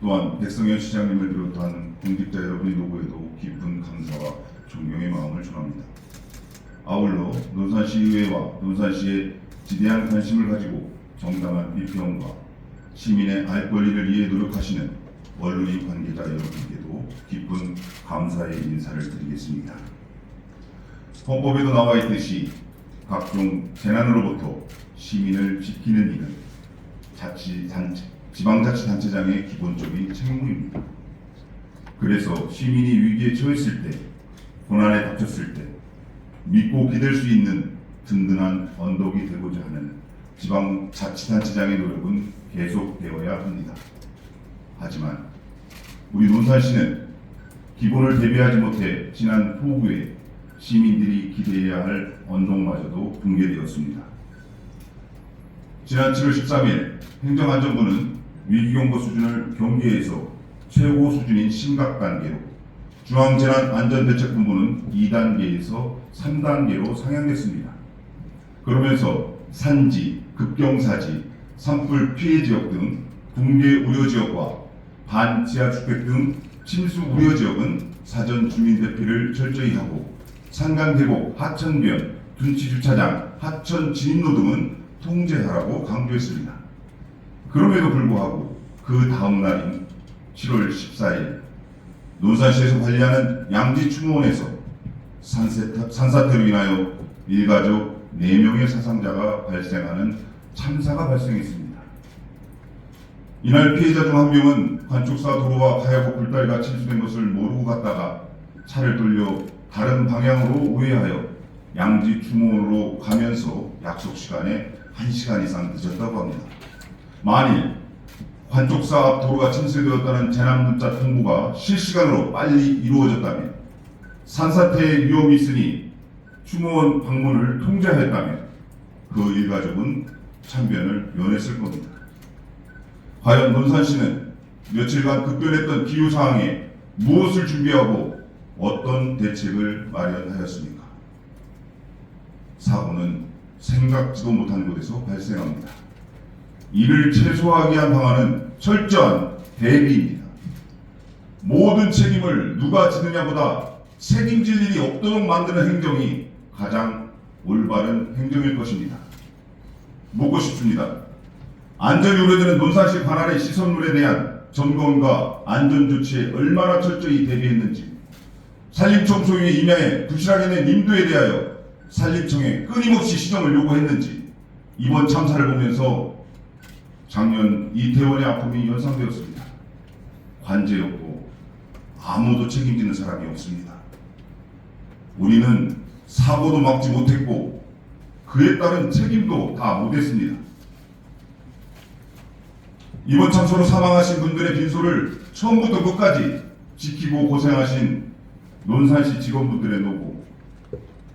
또한 백성현 시장님을 비롯한 공직자 여러분의 노고에도 깊은 감사와 존경의 마음을 전합니다. 아울러 논산시의회와 논산시에 지대한 관심을 가지고 정당한 비평과 시민의 알 권리를 위해 노력하시는 언론인 관계자 여러분께도 깊은 감사의 인사를 드리겠습니다. 헌법에도 나와 있듯이 각종 재난으로부터 시민을 지키는 일은 지방자치단체장의 기본적인 책무입니다. 그래서 시민이 위기에 처했을 때, 고난에 닥쳤을 때 믿고 기댈 수 있는 든든한 언덕이 되고자 하는 지방자치단체장의 노력은 계속되어야 합니다. 하지만 우리 논산시는 기본을 대비하지 못해 지난 폭우에 시민들이 기대해야 할 언덕마저도 붕괴되었습니다. 지난 7월 13일 행정안전부는 위기경보 수준을 경계에서 최고 수준인 심각단계로, 중앙재난안전대책본부는 2단계에서 3단계로 상향됐습니다. 그러면서 산지, 급경사지, 산불 피해 지역 등 붕괴 우려 지역과 반지하 주택 등 침수 우려 지역은 사전 주민 대피를 철저히 하고, 산간 계곡, 하천변, 둔치 주차장, 하천 진입로 등은 통제하라고 강조했습니다. 그럼에도 불구하고 그 다음 날인 7월 14일 논산시에서 관리하는 양지추모원에서 산사태로 인하여 일가족 4명의 사상자가 발생하는 참사가 발생했습니다. 이날 피해자 중 한 명은 관쪽사 도로와 가야곡 굴다리가 침수된 것을 모르고 갔다가 차를 돌려 다른 방향으로 우회하여 양지추모원으로 가면서 약속 시간에 1시간 이상 늦었다고 합니다. 만일 관쪽사 앞 도로가 침수되었다는 재난문자 통보가 실시간으로 빨리 이루어졌다면, 산사태의 위험이 있으니 추모원 방문을 통제하였다면 그 일가족은 참변을 면했을 겁니다. 과연 논산시는 며칠간 급변했던 기후상황에 무엇을 준비하고 어떤 대책을 마련하였습니까? 사고는 생각지도 못한 곳에서 발생합니다. 이를 최소화하기 위한 방안은 철저한 대비입니다. 모든 책임을 누가 지느냐보다 책임질 일이 없도록 만드는 행정이 가장 올바른 행정일 것입니다. 묻고 싶습니다. 안전이 우려되는 논산시 관할의 시설물에 대한 점검과 안전조치에 얼마나 철저히 대비했는지, 산림청 소유의 임야에 부실하게 낸 인도에 대하여 산림청에 끊임없이 시정을 요구했는지, 이번 참사를 보면서 작년 이태원의 아픔이 연상되었습니다. 관제였고 아무도 책임지는 사람이 없습니다. 우리는 사고도 막지 못했고 그에 따른 책임도 다 못했습니다. 이번 참사로 사망하신 분들의 빈소를 처음부터 끝까지 지키고 고생하신 논산시 직원분들의 노고,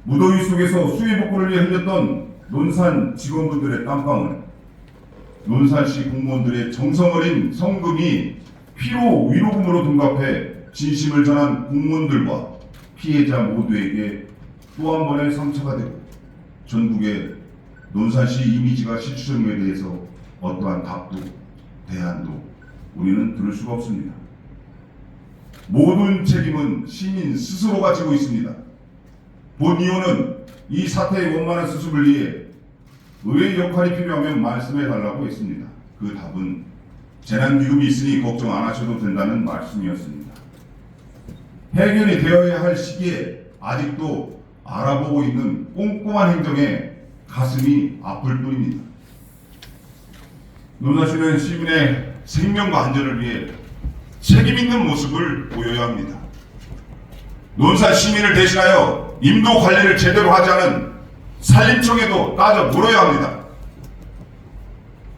무더위 속에서 수해 복구를 위해 흘렸던 논산 직원분들의 땀방울, 논산시 공무원들의 정성어린 성금이 피로 위로금으로 둔갑해 진심을 전한 공무원들과 피해자 모두에게 또 한 번의 상처가 되고, 전국의 논산시 이미지가 실추된 것에 대해서 어떠한 답도 대안도 우리는 들을 수가 없습니다. 모든 책임은 시민 스스로가 지고 있습니다. 본의원은 이 사태의 원만한 수습을 위해 의회의 역할이 필요하면 말씀해달라고 했습니다. 그 답은 재난기금이 있으니 걱정 안 하셔도 된다는 말씀이었습니다. 해결이 되어야 할 시기에 아직도 알아보고 있는 꼼꼼한 행정에 가슴이 아플 뿐입니다. 논산시는 시민의 생명과 안전을 위해 책임 있는 모습을 보여야 합니다. 논산 시민을 대신하여 인도 관리를 제대로 하지 않은 산림청에도 따져 물어야 합니다.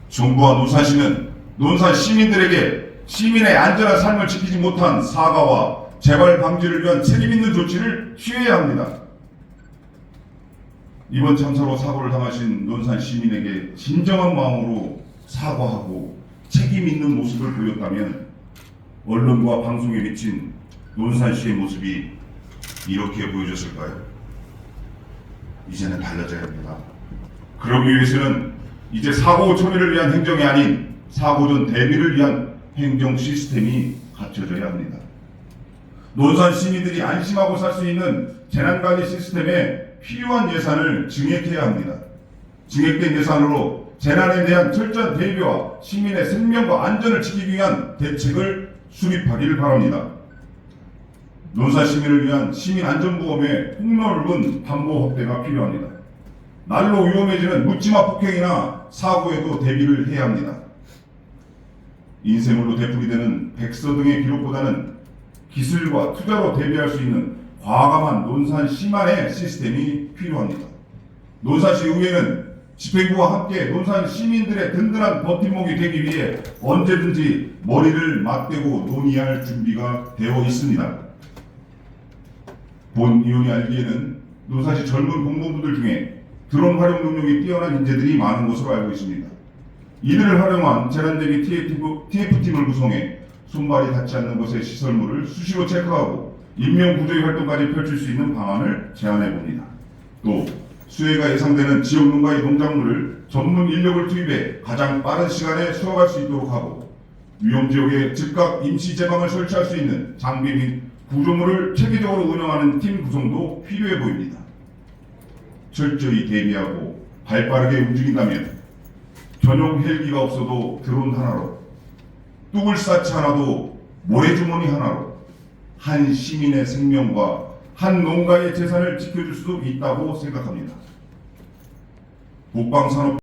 정부와 논산시는 논산 시민들에게 시민의 안전한 삶을 지키지 못한 사과와 재발 방지를 위한 책임 있는 조치를 취해야 합니다. 이번 참사로 사고를 당하신 논산 시민에게 진정한 마음으로 사과하고 책임 있는 모습을 보였다면 언론과 방송에 비친 논산시의 모습이 이렇게 보여졌을까요? 이제는 달라져야 합니다. 그러기 위해서는 이제 사고 처리를 위한 행정이 아닌 사고 전 대비를 위한 행정 시스템이 갖춰져야 합니다. 논산 시민들이 안심하고 살 수 있는 재난관리 시스템에 필요한 예산을 증액해야 합니다. 증액된 예산으로 재난에 대한 철저한 대비와 시민의 생명과 안전을 지키기 위한 대책을 수립하기를 바랍니다. 논산 시민을 위한 시민안전보험의 폭넓은 담보 확대가 필요합니다. 날로 위험해지는 묻지마 폭행이나 사고에도 대비를 해야 합니다. 인쇄물로 되풀이되는 백서 등의 기록보다는 기술과 투자로 대비할 수 있는 과감한 논산 시만의 시스템이 필요합니다. 논산시 의회는 집행부와 함께 논산 시민들의 든든한 버팀목이 되기 위해 언제든지 머리를 맞대고 논의할 준비가 되어 있습니다. 본 의원이 알기에는 논산시 젊은 공무원분들 중에 드론 활용 능력이 뛰어난 인재들이 많은 것으로 알고 있습니다. 이들을 활용한 재난대비 TF팀을 구성해 손발이 닿지 않는 곳의 시설물을 수시로 체크하고 인명구조의 활동까지 펼칠 수 있는 방안을 제안해 봅니다. 또 수해가 예상되는 지역 농가의 농작물을 전문 인력을 투입해 가장 빠른 시간에 수확할 수 있도록 하고 위험지역에 즉각 임시 제방을 설치할 수 있는 장비 및 구조물을 체계적으로 운영하는 팀 구성도 필요해 보입니다. 철저히 대비하고 발빠르게 움직인다면 전용 헬기가 없어도 드론 하나로, 뚝을 쌓지 않아도 모래주머니 하나로 한 시민의 생명과 한 농가의 재산을 지켜줄 수 있다고 생각합니다. 국방산업